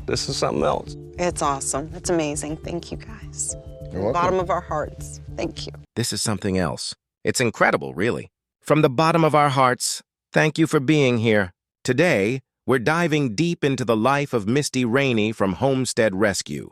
This is something else. It's awesome. It's amazing. Thank you, guys. You're welcome. Bottom of our hearts. Thank you. This is something else. It's incredible, really. From the bottom of our hearts, thank you for being here. Today, we're diving deep into the life of Misty Raney from Homestead Rescue,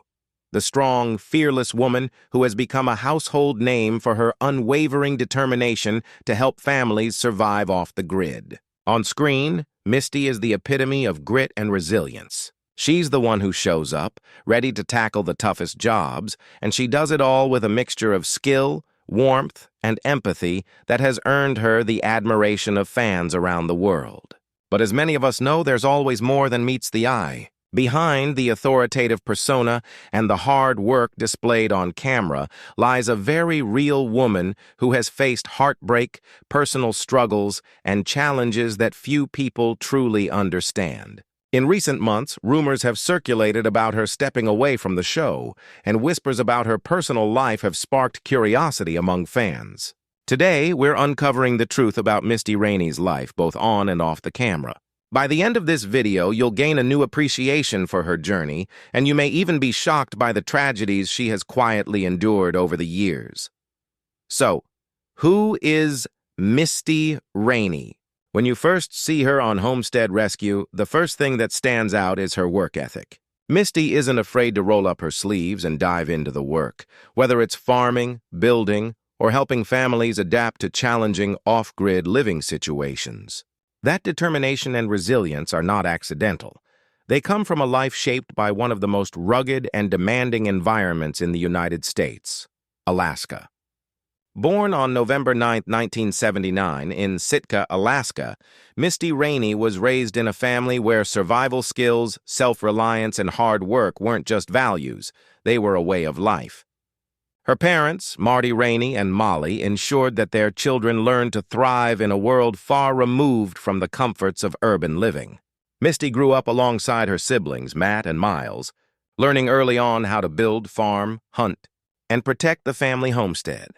the strong, fearless woman who has become a household name for her unwavering determination to help families survive off the grid. On screen, Misty is the epitome of grit and resilience. She's the one who shows up, ready to tackle the toughest jobs, and she does it all with a mixture of skill, warmth, and empathy that has earned her the admiration of fans around the world. But as many of us know, there's always more than meets the eye. Behind the authoritative persona and the hard work displayed on camera lies a very real woman who has faced heartbreak, personal struggles, and challenges that few people truly understand. In recent months, rumors have circulated about her stepping away from the show, and whispers about her personal life have sparked curiosity among fans. Today, we're uncovering the truth about Misty Raney's life, both on and off the camera. By the end of this video, you'll gain a new appreciation for her journey, and you may even be shocked by the tragedies she has quietly endured over the years. So, who is Misty Raney? When you first see her on Homestead Rescue, the first thing that stands out is her work ethic. Misty isn't afraid to roll up her sleeves and dive into the work, whether it's farming, building, or helping families adapt to challenging off-grid living situations. That determination and resilience are not accidental. They come from a life shaped by one of the most rugged and demanding environments in the United States, Alaska. Born on November 9, 1979, in Sitka, Alaska, Misty Raney was raised in a family where survival skills, self-reliance, and hard work weren't just values, they were a way of life. Her parents, Marty Raney and Molly, ensured that their children learned to thrive in a world far removed from the comforts of urban living. Misty grew up alongside her siblings, Matt and Miles, learning early on how to build, farm, hunt, and protect the family homestead.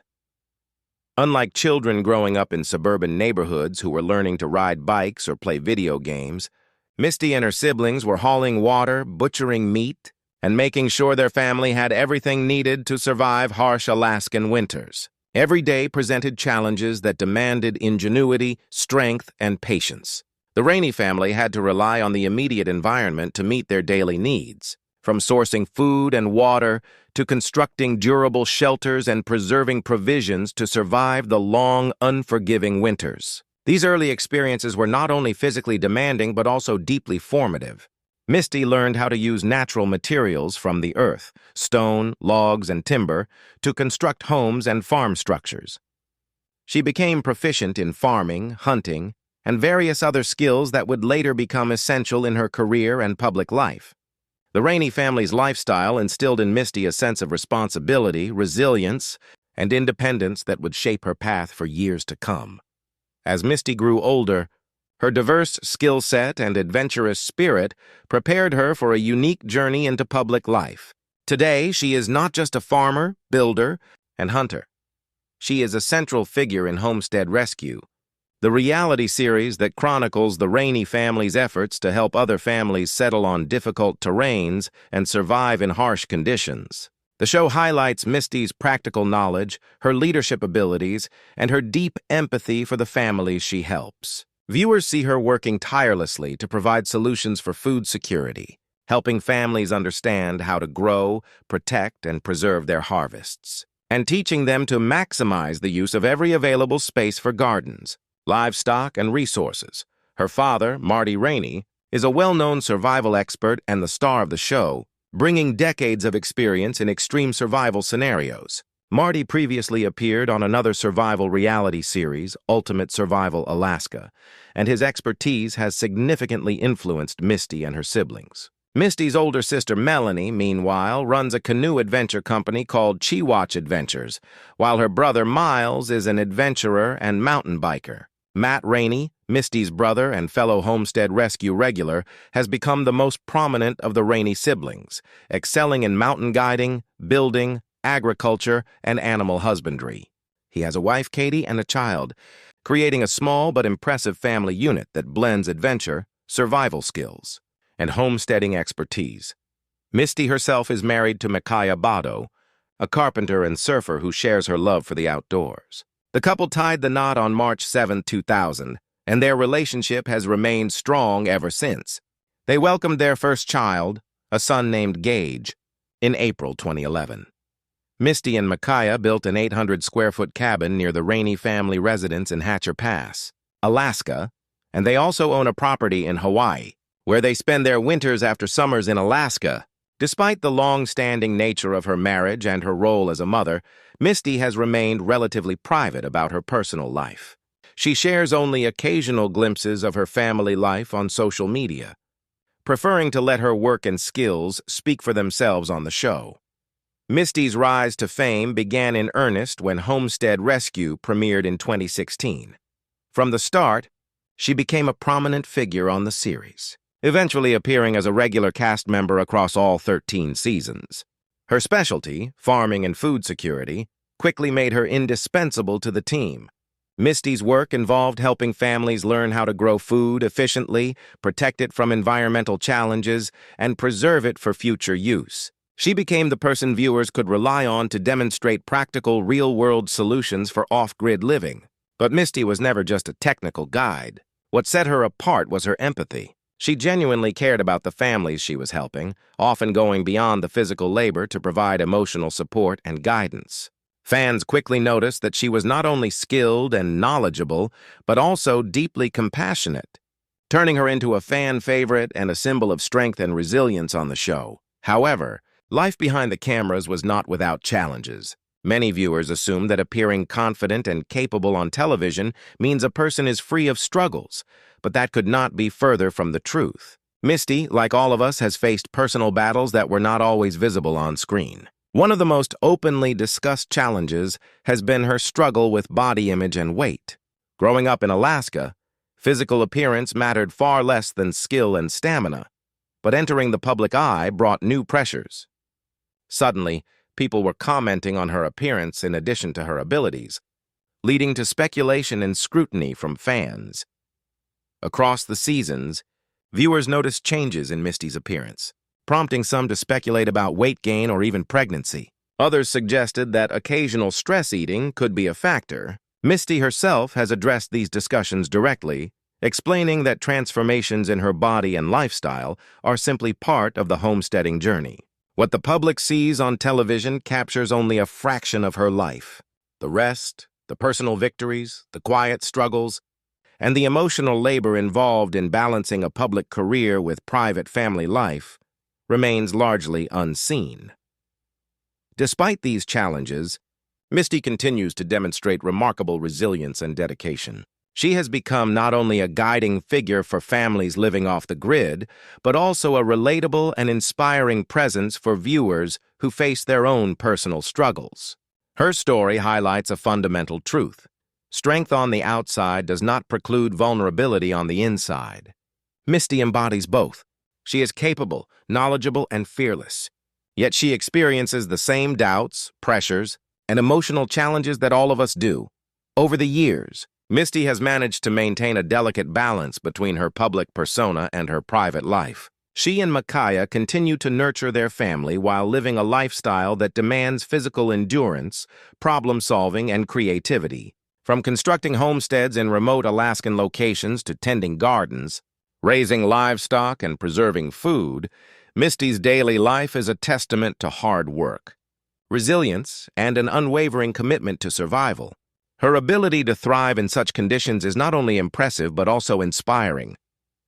Unlike children growing up in suburban neighborhoods who were learning to ride bikes or play video games, Misty and her siblings were hauling water, butchering meat, and making sure their family had everything needed to survive harsh Alaskan winters. Every day presented challenges that demanded ingenuity, strength, and patience. The Raney family had to rely on the immediate environment to meet their daily needs, from sourcing food and water to constructing durable shelters and preserving provisions to survive the long, unforgiving winters. These early experiences were not only physically demanding but also deeply formative. Misty learned how to use natural materials from the earth, stone, logs, and timber, to construct homes and farm structures. She became proficient in farming, hunting, and various other skills that would later become essential in her career and public life. The Raney family's lifestyle instilled in Misty a sense of responsibility, resilience, and independence that would shape her path for years to come. As Misty grew older, her diverse skill set and adventurous spirit prepared her for a unique journey into public life. Today, she is not just a farmer, builder, and hunter. She is a central figure in Homestead Rescue, the reality series that chronicles the Raney family's efforts to help other families settle on difficult terrains and survive in harsh conditions. The show highlights Misty's practical knowledge, her leadership abilities, and her deep empathy for the families she helps. Viewers see her working tirelessly to provide solutions for food security, helping families understand how to grow, protect, and preserve their harvests, and teaching them to maximize the use of every available space for gardens, livestock, and resources. Her father, Marty Raney, is a well-known survival expert and the star of the show, bringing decades of experience in extreme survival scenarios. Marty previously appeared on another survival reality series, Ultimate Survival Alaska, and his expertise has significantly influenced Misty and her siblings. Misty's older sister Melanie, meanwhile, runs a canoe adventure company called Chiwatch Adventures, while her brother Miles is an adventurer and mountain biker. Matt Raney, Misty's brother and fellow Homestead Rescue regular, has become the most prominent of the Raney siblings, excelling in mountain guiding, building, agriculture, and animal husbandry. He has a wife, Katie, and a child, creating a small but impressive family unit that blends adventure, survival skills, and homesteading expertise. Misty herself is married to Micaiah Bado, a carpenter and surfer who shares her love for the outdoors. The couple tied the knot on March 7, 2000, and their relationship has remained strong ever since. They welcomed their first child, a son named Gage, in April 2011. Misty and Micaiah built an 800-square-foot cabin near the Raney family residence in Hatcher Pass, Alaska, and they also own a property in Hawaii, where they spend their winters after summers in Alaska. Despite the long-standing nature of her marriage and her role as a mother, Misty has remained relatively private about her personal life. She shares only occasional glimpses of her family life on social media, preferring to let her work and skills speak for themselves on the show. Misty's rise to fame began in earnest when Homestead Rescue premiered in 2016. From the start, she became a prominent figure on the series, eventually appearing as a regular cast member across all 13 seasons. Her specialty, farming and food security, quickly made her indispensable to the team. Misty's work involved helping families learn how to grow food efficiently, protect it from environmental challenges, and preserve it for future use. She became the person viewers could rely on to demonstrate practical, real-world solutions for off-grid living. But Misty was never just a technical guide. What set her apart was her empathy. She genuinely cared about the families she was helping, often going beyond the physical labor to provide emotional support and guidance. Fans quickly noticed that she was not only skilled and knowledgeable, but also deeply compassionate, turning her into a fan favorite and a symbol of strength and resilience on the show. However, life behind the cameras was not without challenges. Many viewers assume that appearing confident and capable on television means a person is free of struggles, but that could not be further from the truth. Misty, like all of us, has faced personal battles that were not always visible on screen. One of the most openly discussed challenges has been her struggle with body image and weight. Growing up in Alaska, physical appearance mattered far less than skill and stamina, but entering the public eye brought new pressures. Suddenly, people were commenting on her appearance in addition to her abilities, leading to speculation and scrutiny from fans. Across the seasons, viewers noticed changes in Misty's appearance, prompting some to speculate about weight gain or even pregnancy. Others suggested that occasional stress eating could be a factor. Misty herself has addressed these discussions directly, explaining that transformations in her body and lifestyle are simply part of the homesteading journey. What the public sees on television captures only a fraction of her life. The rest, the personal victories, the quiet struggles, and the emotional labor involved in balancing a public career with private family life, remains largely unseen. Despite these challenges, Misty continues to demonstrate remarkable resilience and dedication. She has become not only a guiding figure for families living off the grid, but also a relatable and inspiring presence for viewers who face their own personal struggles. Her story highlights a fundamental truth. Strength on the outside does not preclude vulnerability on the inside. Misty embodies both. She is capable, knowledgeable, and fearless. Yet she experiences the same doubts, pressures, and emotional challenges that all of us do. Over the years, Misty has managed to maintain a delicate balance between her public persona and her private life. She and Micaiah continue to nurture their family while living a lifestyle that demands physical endurance, problem-solving, and creativity. From constructing homesteads in remote Alaskan locations to tending gardens, raising livestock, and preserving food, Misty's daily life is a testament to hard work, resilience, and an unwavering commitment to survival. Her ability to thrive in such conditions is not only impressive but also inspiring.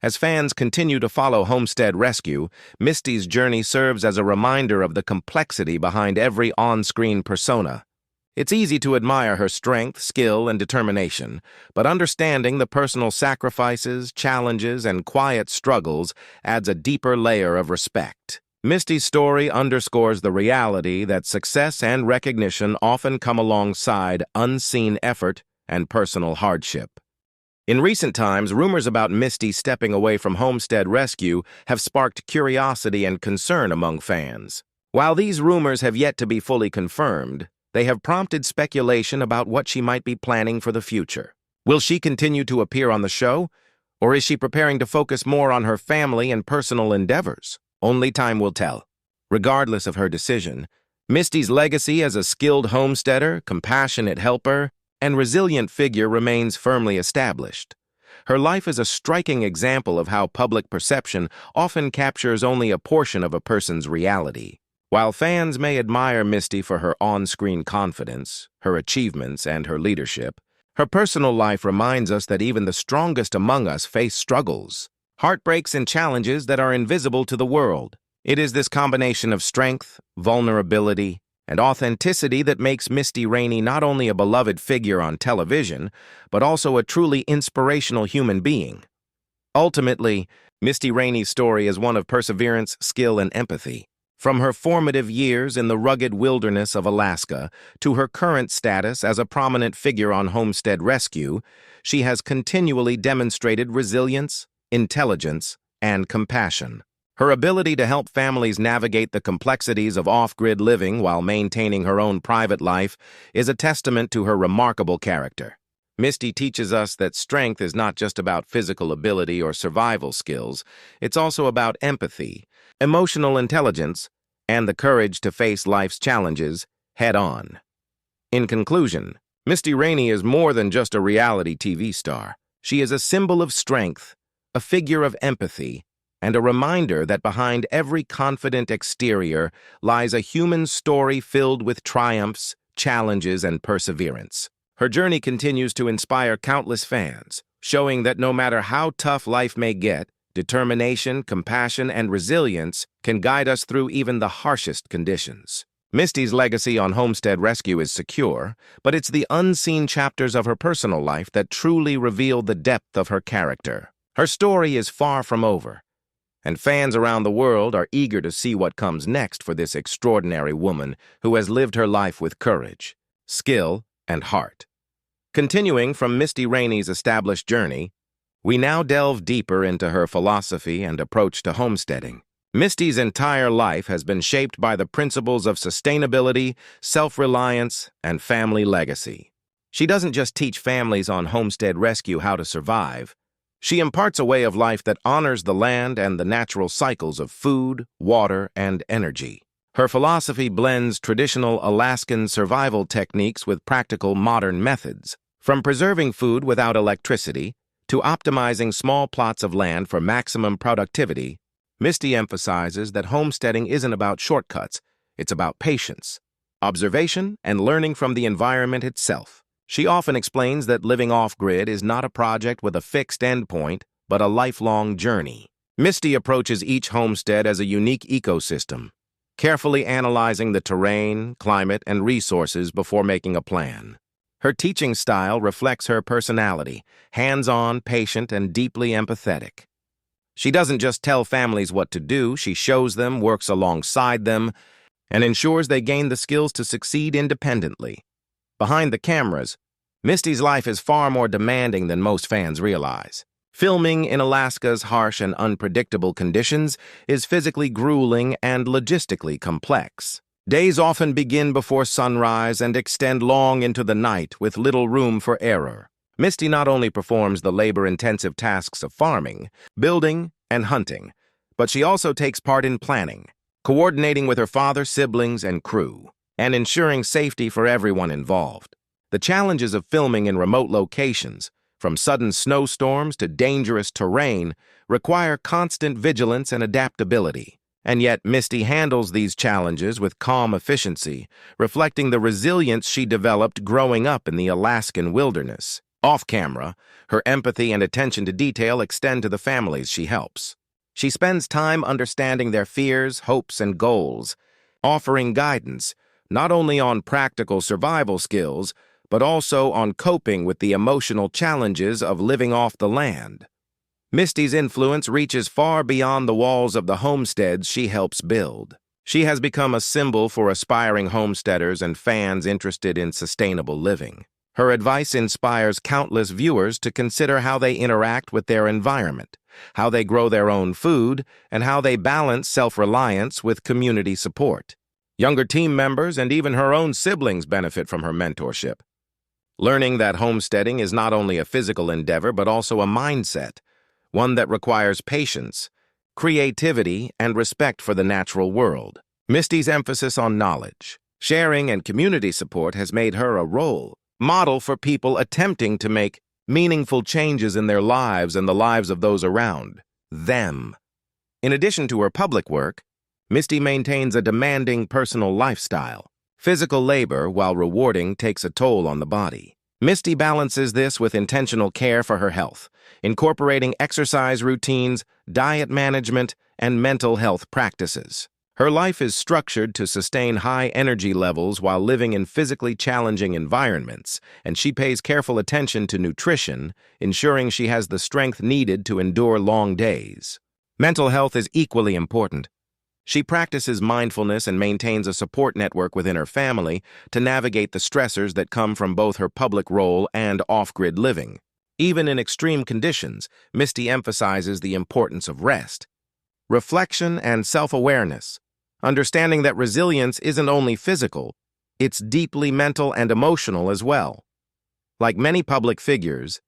As fans continue to follow Homestead Rescue, Misty's journey serves as a reminder of the complexity behind every on-screen persona. It's easy to admire her strength, skill, and determination, but understanding the personal sacrifices, challenges, and quiet struggles adds a deeper layer of respect. Misty's story underscores the reality that success and recognition often come alongside unseen effort and personal hardship. In recent times, rumors about Misty stepping away from Homestead Rescue have sparked curiosity and concern among fans. While these rumors have yet to be fully confirmed, they have prompted speculation about what she might be planning for the future. Will she continue to appear on the show, or is she preparing to focus more on her family and personal endeavors? Only time will tell. Regardless of her decision, Misty's legacy as a skilled homesteader, compassionate helper, and resilient figure remains firmly established. Her life is a striking example of how public perception often captures only a portion of a person's reality. While fans may admire Misty for her on-screen confidence, her achievements, and her leadership, her personal life reminds us that even the strongest among us face struggles, heartbreaks, and challenges that are invisible to the world. It is this combination of strength, vulnerability, and authenticity that makes Misty Raney not only a beloved figure on television, but also a truly inspirational human being. Ultimately, Misty Raney's story is one of perseverance, skill, and empathy. From her formative years in the rugged wilderness of Alaska to her current status as a prominent figure on Homestead Rescue, she has continually demonstrated resilience, intelligence, and compassion. Her ability to help families navigate the complexities of off-grid living while maintaining her own private life is a testament to her remarkable character. Misty teaches us that strength is not just about physical ability or survival skills, it's also about empathy, emotional intelligence, and the courage to face life's challenges head-on. In conclusion, Misty Raney is more than just a reality TV star. She is a symbol of strength, a figure of empathy, and a reminder that behind every confident exterior lies a human story filled with triumphs, challenges, and perseverance. Her journey continues to inspire countless fans, showing that no matter how tough life may get, determination, compassion, and resilience can guide us through even the harshest conditions. Misty's legacy on Homestead Rescue is secure, but it's the unseen chapters of her personal life that truly reveal the depth of her character. Her story is far from over, and fans around the world are eager to see what comes next for this extraordinary woman who has lived her life with courage, skill, and heart. Continuing from Misty Raney's established journey, we now delve deeper into her philosophy and approach to homesteading. Misty's entire life has been shaped by the principles of sustainability, self-reliance, and family legacy. She doesn't just teach families on Homestead Rescue how to survive. She imparts a way of life that honors the land and the natural cycles of food, water, and energy. Her philosophy blends traditional Alaskan survival techniques with practical modern methods. From preserving food without electricity to optimizing small plots of land for maximum productivity, Misty emphasizes that homesteading isn't about shortcuts, it's about patience, observation, and learning from the environment itself. She often explains that living off-grid is not a project with a fixed endpoint, but a lifelong journey. Misty approaches each homestead as a unique ecosystem, carefully analyzing the terrain, climate, and resources before making a plan. Her teaching style reflects her personality, hands-on, patient, and deeply empathetic. She doesn't just tell families what to do, she shows them, works alongside them, and ensures they gain the skills to succeed independently. Behind the cameras, Misty's life is far more demanding than most fans realize. Filming in Alaska's harsh and unpredictable conditions is physically grueling and logistically complex. Days often begin before sunrise and extend long into the night with little room for error. Misty not only performs the labor-intensive tasks of farming, building, and hunting, but she also takes part in planning, coordinating with her father, siblings, and crew, and ensuring safety for everyone involved. The challenges of filming in remote locations, from sudden snowstorms to dangerous terrain, require constant vigilance and adaptability. And yet, Misty handles these challenges with calm efficiency, reflecting the resilience she developed growing up in the Alaskan wilderness. Off-camera, her empathy and attention to detail extend to the families she helps. She spends time understanding their fears, hopes, and goals, offering guidance not only on practical survival skills, but also on coping with the emotional challenges of living off the land. Misty's influence reaches far beyond the walls of the homesteads she helps build. She has become a symbol for aspiring homesteaders and fans interested in sustainable living. Her advice inspires countless viewers to consider how they interact with their environment, how they grow their own food, and how they balance self-reliance with community support. Younger team members and even her own siblings benefit from her mentorship, learning that homesteading is not only a physical endeavor but also a mindset, one that requires patience, creativity, and respect for the natural world. Misty's emphasis on knowledge, sharing, and community support has made her a role model for people attempting to make meaningful changes in their lives and the lives of those around them. In addition to her public work, Misty maintains a demanding personal lifestyle. Physical labor, while rewarding, takes a toll on the body. Misty balances this with intentional care for her health, incorporating exercise routines, diet management, and mental health practices. Her life is structured to sustain high energy levels while living in physically challenging environments, and she pays careful attention to nutrition, ensuring she has the strength needed to endure long days. Mental health is equally important. She practices mindfulness and maintains a support network within her family to navigate the stressors that come from both her public role and off-grid living. Even in extreme conditions, Misty emphasizes the importance of rest, reflection, and self-awareness, understanding that resilience isn't only physical, it's deeply mental and emotional as well. Like many public figures,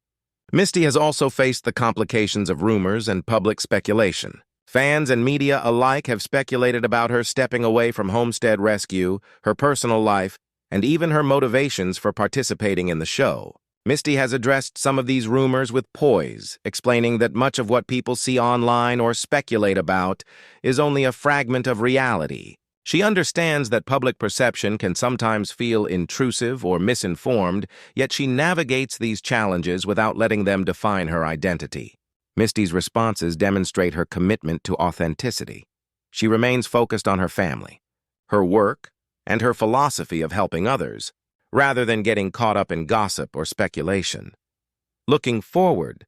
Misty has also faced the complications of rumors and public speculation. Fans and media alike have speculated about her stepping away from Homestead Rescue, her personal life, and even her motivations for participating in the show. Misty has addressed some of these rumors with poise, explaining that much of what people see online or speculate about is only a fragment of reality. She understands that public perception can sometimes feel intrusive or misinformed, yet she navigates these challenges without letting them define her identity. Misty's responses demonstrate her commitment to authenticity. She remains focused on her family, her work, and her philosophy of helping others, rather than getting caught up in gossip or speculation. Looking forward,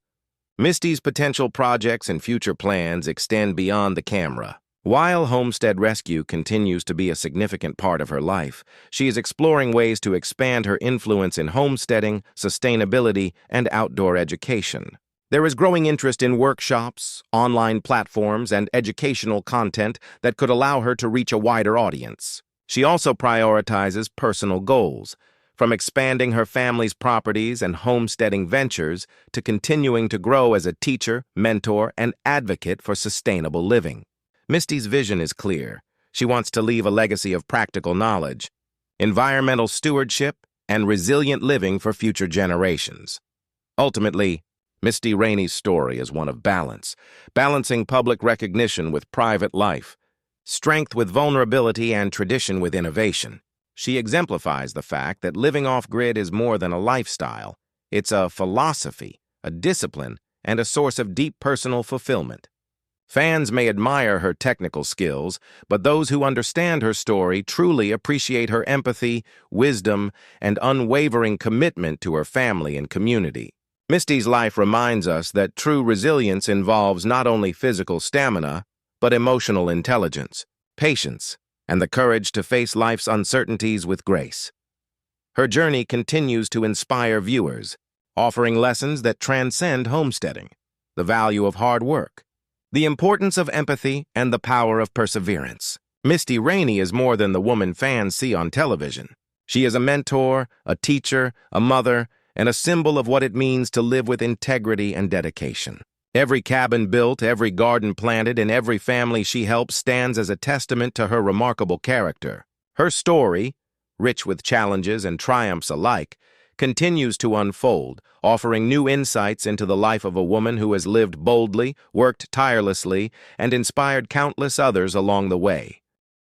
Misty's potential projects and future plans extend beyond the camera. While Homestead Rescue continues to be a significant part of her life, she is exploring ways to expand her influence in homesteading, sustainability, and outdoor education. There is growing interest in workshops, online platforms, and educational content that could allow her to reach a wider audience. She also prioritizes personal goals, from expanding her family's properties and homesteading ventures to continuing to grow as a teacher, mentor, and advocate for sustainable living. Misty's vision is clear. She wants to leave a legacy of practical knowledge, environmental stewardship, and resilient living for future generations. Ultimately, Misty Raney's story is one of balance, balancing public recognition with private life, strength with vulnerability, and tradition with innovation. She exemplifies the fact that living off-grid is more than a lifestyle. It's a philosophy, a discipline, and a source of deep personal fulfillment. Fans may admire her technical skills, but those who understand her story truly appreciate her empathy, wisdom, and unwavering commitment to her family and community. Misty's life reminds us that true resilience involves not only physical stamina, but emotional intelligence, patience, and the courage to face life's uncertainties with grace. Her journey continues to inspire viewers, offering lessons that transcend homesteading, the value of hard work, the importance of empathy, and the power of perseverance. Misty Raney is more than the woman fans see on television. She is a mentor, a teacher, a mother, and a symbol of what it means to live with integrity and dedication. Every cabin built, every garden planted, and every family she helps stands as a testament to her remarkable character. Her story, rich with challenges and triumphs alike, continues to unfold, offering new insights into the life of a woman who has lived boldly, worked tirelessly, and inspired countless others along the way.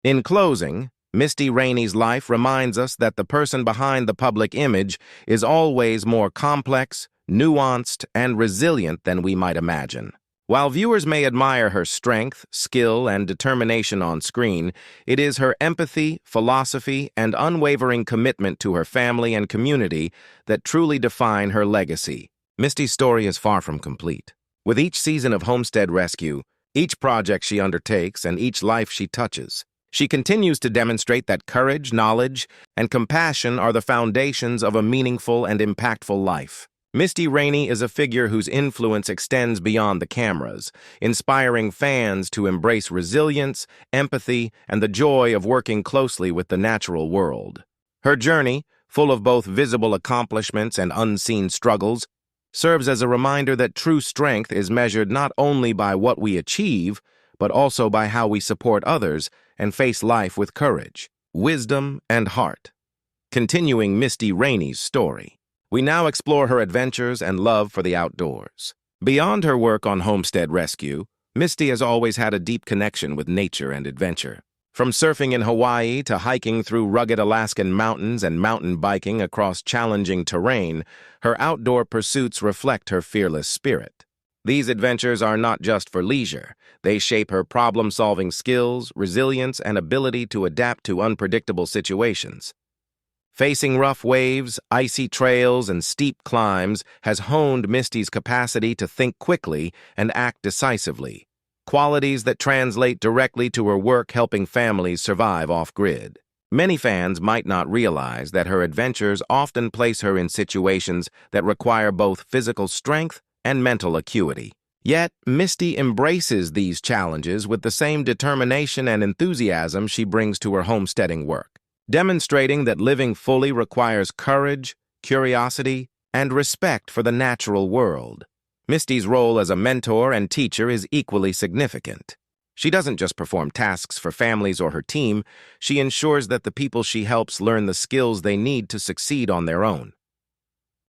In closing, Misty Raney's life reminds us that the person behind the public image is always more complex, nuanced, and resilient than we might imagine. While viewers may admire her strength, skill, and determination on screen, it is her empathy, philosophy, and unwavering commitment to her family and community that truly define her legacy. Misty's story is far from complete. With each season of Homestead Rescue, each project she undertakes, and each life she touches, she continues to demonstrate that courage, knowledge, and compassion are the foundations of a meaningful and impactful life. Misty Raney is a figure whose influence extends beyond the cameras, inspiring fans to embrace resilience, empathy, and the joy of working closely with the natural world. Her journey, full of both visible accomplishments and unseen struggles, serves as a reminder that true strength is measured not only by what we achieve, but also by how we support others and face life with courage, wisdom, and heart. Continuing Misty Raney's story, we now explore her adventures and love for the outdoors. Beyond her work on Homestead Rescue, Misty has always had a deep connection with nature and adventure. From surfing in Hawaii to hiking through rugged Alaskan mountains and mountain biking across challenging terrain, her outdoor pursuits reflect her fearless spirit. These adventures are not just for leisure. They shape her problem-solving skills, resilience, and ability to adapt to unpredictable situations. Facing rough waves, icy trails, and steep climbs has honed Misty's capacity to think quickly and act decisively, qualities that translate directly to her work helping families survive off-grid. Many fans might not realize that her adventures often place her in situations that require both physical strength and mental acuity. Yet, Misty embraces these challenges with the same determination and enthusiasm she brings to her homesteading work, demonstrating that living fully requires courage, curiosity, and respect for the natural world. Misty's role as a mentor and teacher is equally significant. She doesn't just perform tasks for families or her team, she ensures that the people she helps learn the skills they need to succeed on their own.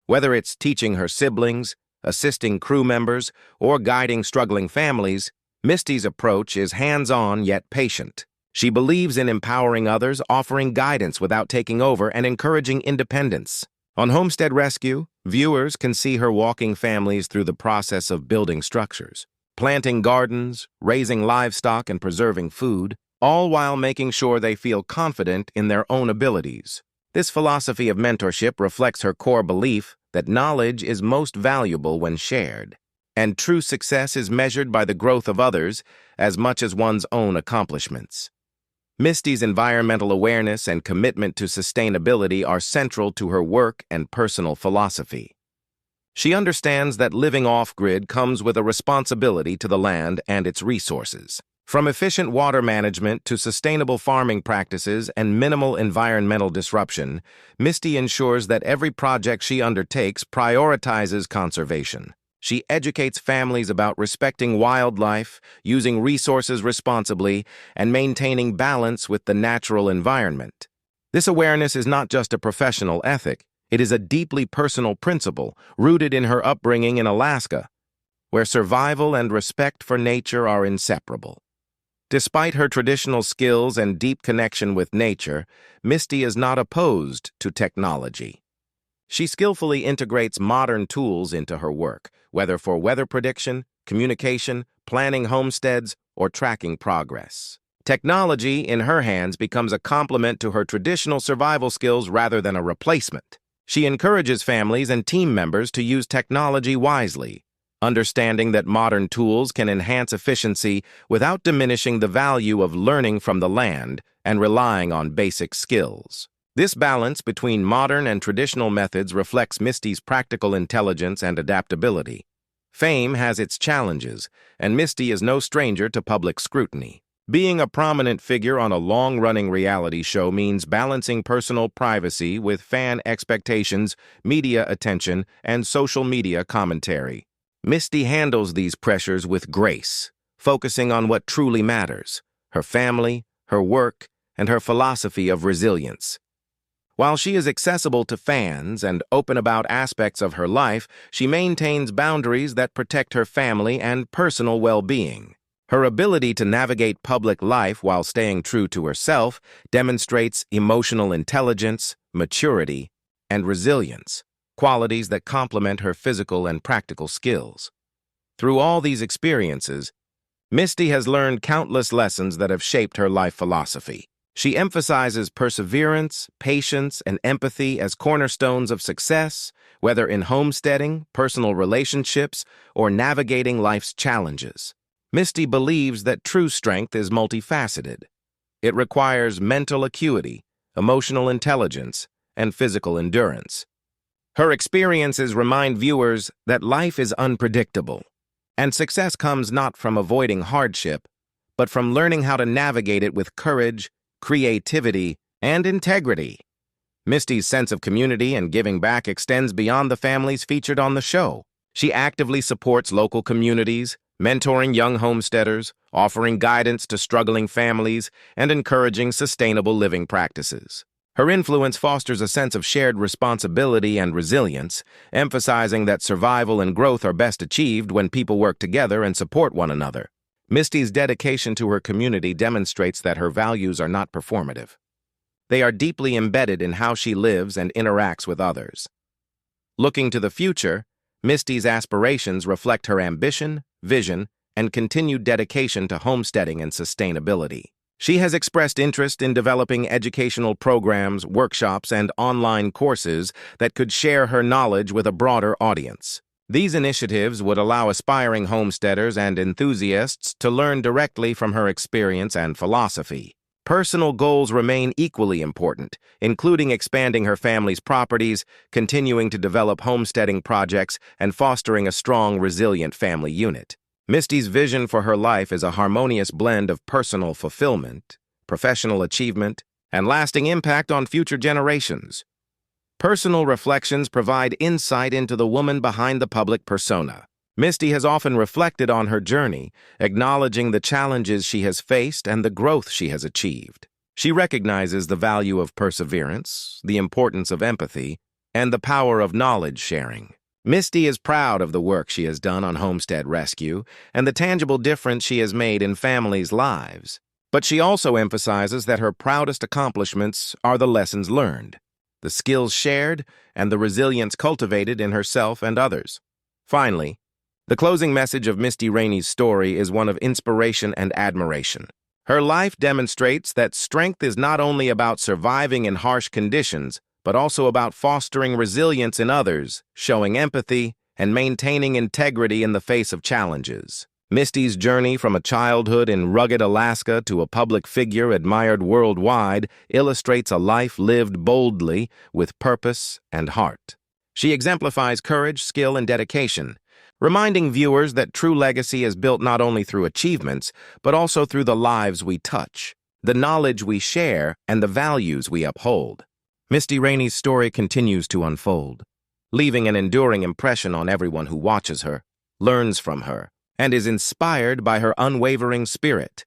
Whether it's teaching her siblings, assisting crew members, or guiding struggling families, Misty's approach is hands-on yet patient. She believes in empowering others, offering guidance without taking over, and encouraging independence. On Homestead Rescue, viewers can see her walking families through the process of building structures, planting gardens, raising livestock, and preserving food, all while making sure they feel confident in their own abilities. This philosophy of mentorship reflects her core belief that knowledge is most valuable when shared, and true success is measured by the growth of others as much as one's own accomplishments. Misty's environmental awareness and commitment to sustainability are central to her work and personal philosophy. She understands that living off-grid comes with a responsibility to the land and its resources. From efficient water management to sustainable farming practices and minimal environmental disruption, Misty ensures that every project she undertakes prioritizes conservation. She educates families about respecting wildlife, using resources responsibly, and maintaining balance with the natural environment. This awareness is not just a professional ethic, it is a deeply personal principle rooted in her upbringing in Alaska, where survival and respect for nature are inseparable. Despite her traditional skills and deep connection with nature, Misty is not opposed to technology. She skillfully integrates modern tools into her work, whether for weather prediction, communication, planning homesteads, or tracking progress. Technology, in her hands, becomes a complement to her traditional survival skills rather than a replacement. She encourages families and team members to use technology wisely, understanding that modern tools can enhance efficiency without diminishing the value of learning from the land and relying on basic skills. This balance between modern and traditional methods reflects Misty's practical intelligence and adaptability. Fame has its challenges, and Misty is no stranger to public scrutiny. Being a prominent figure on a long-running reality show means balancing personal privacy with fan expectations, media attention, and social media commentary. Misty handles these pressures with grace, focusing on what truly matters: her family, her work, and her philosophy of resilience. While she is accessible to fans and open about aspects of her life, she maintains boundaries that protect her family and personal well-being. Her ability to navigate public life while staying true to herself demonstrates emotional intelligence, maturity, and resilience, qualities that complement her physical and practical skills. Through all these experiences, Misty has learned countless lessons that have shaped her life philosophy. She emphasizes perseverance, patience, and empathy as cornerstones of success, whether in homesteading, personal relationships, or navigating life's challenges. Misty believes that true strength is multifaceted. It requires mental acuity, emotional intelligence, and physical endurance. Her experiences remind viewers that life is unpredictable, and success comes not from avoiding hardship, but from learning how to navigate it with courage, creativity, and integrity. Misty's sense of community and giving back extends beyond the families featured on the show. She actively supports local communities, mentoring young homesteaders, offering guidance to struggling families, and encouraging sustainable living practices. Her influence fosters a sense of shared responsibility and resilience, emphasizing that survival and growth are best achieved when people work together and support one another. Misty's dedication to her community demonstrates that her values are not performative. They are deeply embedded in how she lives and interacts with others. Looking to the future, Misty's aspirations reflect her ambition, vision, and continued dedication to homesteading and sustainability. She has expressed interest in developing educational programs, workshops, and online courses that could share her knowledge with a broader audience. These initiatives would allow aspiring homesteaders and enthusiasts to learn directly from her experience and philosophy. Personal goals remain equally important, including expanding her family's properties, continuing to develop homesteading projects, and fostering a strong, resilient family unit. Misty's vision for her life is a harmonious blend of personal fulfillment, professional achievement, and lasting impact on future generations. Personal reflections provide insight into the woman behind the public persona. Misty has often reflected on her journey, acknowledging the challenges she has faced and the growth she has achieved. She recognizes the value of perseverance, the importance of empathy, and the power of knowledge sharing. Misty is proud of the work she has done on Homestead Rescue and the tangible difference she has made in families' lives. But she also emphasizes that her proudest accomplishments are the lessons learned, the skills shared, and the resilience cultivated in herself and others. Finally, the closing message of Misty Raney's story is one of inspiration and admiration. Her life demonstrates that strength is not only about surviving in harsh conditions, but also about fostering resilience in others, showing empathy, and maintaining integrity in the face of challenges. Misty's journey from a childhood in rugged Alaska to a public figure admired worldwide illustrates a life lived boldly, with purpose and heart. She exemplifies courage, skill, and dedication, reminding viewers that true legacy is built not only through achievements, but also through the lives we touch, the knowledge we share, and the values we uphold. Misty Raney's story continues to unfold, leaving an enduring impression on everyone who watches her, learns from her, and is inspired by her unwavering spirit.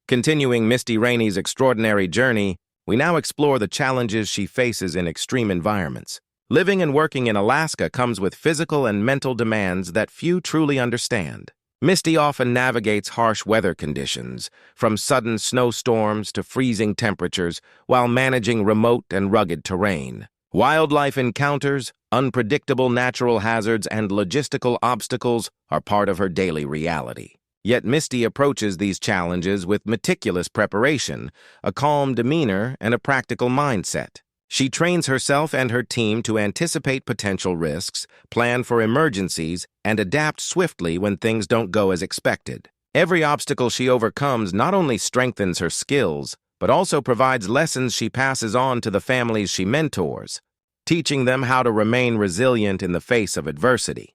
Continuing Misty Raney's extraordinary journey, we now explore the challenges she faces in extreme environments. Living and working in Alaska comes with physical and mental demands that few truly understand. Misty often navigates harsh weather conditions, from sudden snowstorms to freezing temperatures, while managing remote and rugged terrain. Wildlife encounters, unpredictable natural hazards, and logistical obstacles are part of her daily reality. Yet Misty approaches these challenges with meticulous preparation, a calm demeanor, and a practical mindset. She trains herself and her team to anticipate potential risks, plan for emergencies, and adapt swiftly when things don't go as expected. Every obstacle she overcomes not only strengthens her skills, but also provides lessons she passes on to the families she mentors, teaching them how to remain resilient in the face of adversity.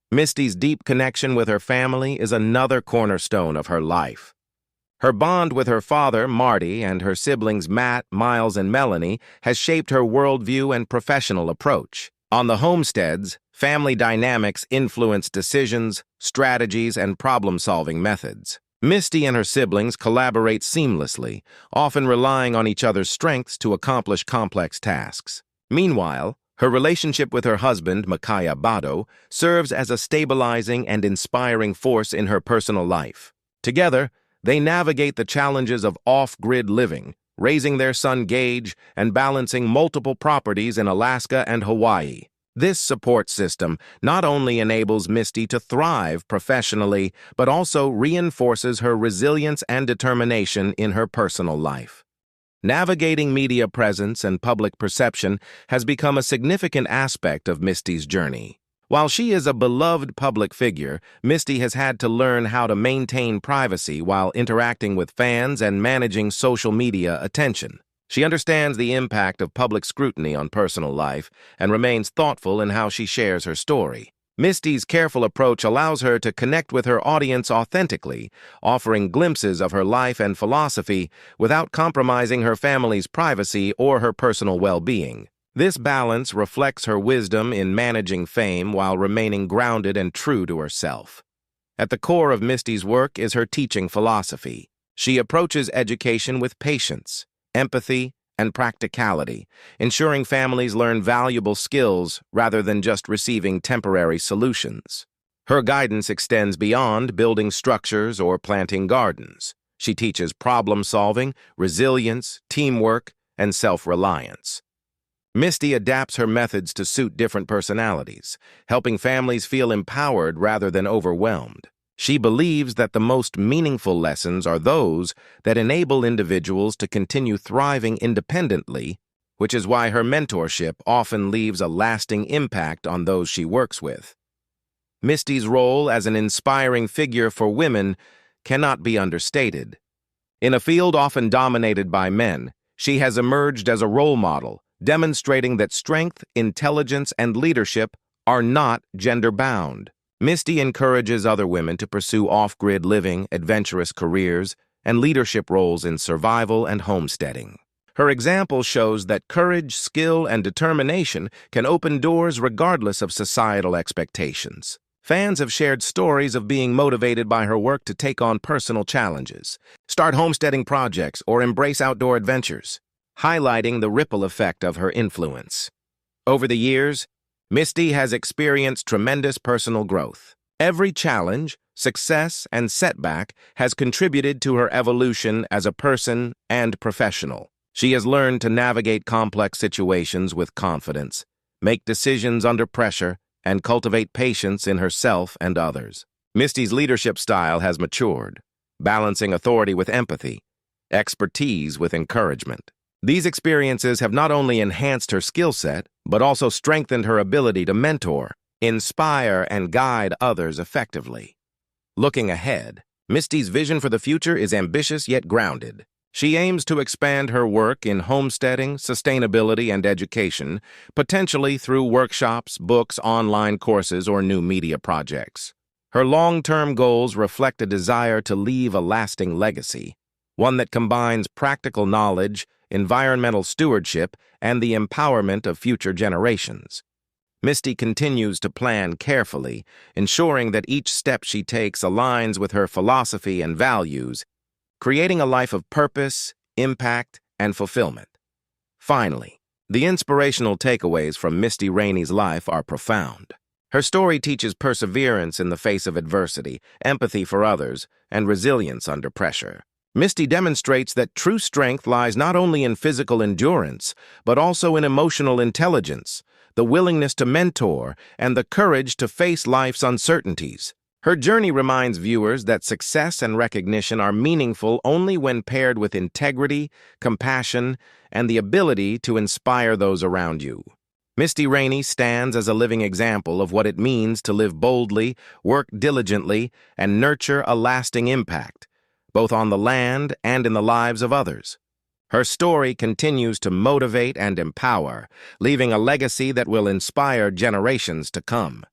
Misty's deep connection with her family is another cornerstone of her life. Her bond with her father, Marty, and her siblings Matt, Miles, and Melanie has shaped her worldview and professional approach. On the homesteads, family dynamics influence decisions, strategies, and problem-solving methods. Misty and her siblings collaborate seamlessly, often relying on each other's strengths to accomplish complex tasks. Meanwhile, her relationship with her husband, Micaiah Bado, serves as a stabilizing and inspiring force in her personal life. Together, they navigate the challenges of off-grid living, raising their son Gage and balancing multiple properties in Alaska and Hawaii. This support system not only enables Misty to thrive professionally, but also reinforces her resilience and determination in her personal life. Navigating media presence and public perception has become a significant aspect of Misty's journey. While she is a beloved public figure, Misty has had to learn how to maintain privacy while interacting with fans and managing social media attention. She understands the impact of public scrutiny on personal life and remains thoughtful in how she shares her story. Misty's careful approach allows her to connect with her audience authentically, offering glimpses of her life and philosophy without compromising her family's privacy or her personal well-being. This balance reflects her wisdom in managing fame while remaining grounded and true to herself. At the core of Misty's work is her teaching philosophy. She approaches education with patience, empathy, and practicality, ensuring families learn valuable skills rather than just receiving temporary solutions. Her guidance extends beyond building structures or planting gardens. She teaches problem-solving, resilience, teamwork, and self-reliance. Misty adapts her methods to suit different personalities, helping families feel empowered rather than overwhelmed. She believes that the most meaningful lessons are those that enable individuals to continue thriving independently, which is why her mentorship often leaves a lasting impact on those she works with. Misty's role as an inspiring figure for women cannot be understated. In a field often dominated by men, she has emerged as a role model, demonstrating that strength, intelligence, and leadership are not gender-bound. Misty encourages other women to pursue off-grid living, adventurous careers, and leadership roles in survival and homesteading. Her example shows that courage, skill, and determination can open doors regardless of societal expectations. Fans have shared stories of being motivated by her work to take on personal challenges, start homesteading projects, or embrace outdoor adventures, highlighting the ripple effect of her influence. Over the years, Misty has experienced tremendous personal growth. Every challenge, success, and setback has contributed to her evolution as a person and professional. She has learned to navigate complex situations with confidence, make decisions under pressure, and cultivate patience in herself and others. Misty's leadership style has matured, balancing authority with empathy, expertise with encouragement. These experiences have not only enhanced her skill set, but also strengthened her ability to mentor, inspire, and guide others effectively. Looking ahead, Misty's vision for the future is ambitious yet grounded. She aims to expand her work in homesteading, sustainability, and education, potentially through workshops, books, online courses, or new media projects. Her long-term goals reflect a desire to leave a lasting legacy, one that combines practical knowledge, environmental stewardship, and the empowerment of future generations. Misty continues to plan carefully, ensuring that each step she takes aligns with her philosophy and values, creating a life of purpose, impact, and fulfillment. Finally, the inspirational takeaways from Misty Raney's life are profound. Her story teaches perseverance in the face of adversity, empathy for others, and resilience under pressure. Misty demonstrates that true strength lies not only in physical endurance, but also in emotional intelligence, the willingness to mentor, and the courage to face life's uncertainties. Her journey reminds viewers that success and recognition are meaningful only when paired with integrity, compassion, and the ability to inspire those around you. Misty Raney stands as a living example of what it means to live boldly, work diligently, and nurture a lasting impact, both on the land and in the lives of others. Her story continues to motivate and empower, leaving a legacy that will inspire generations to come.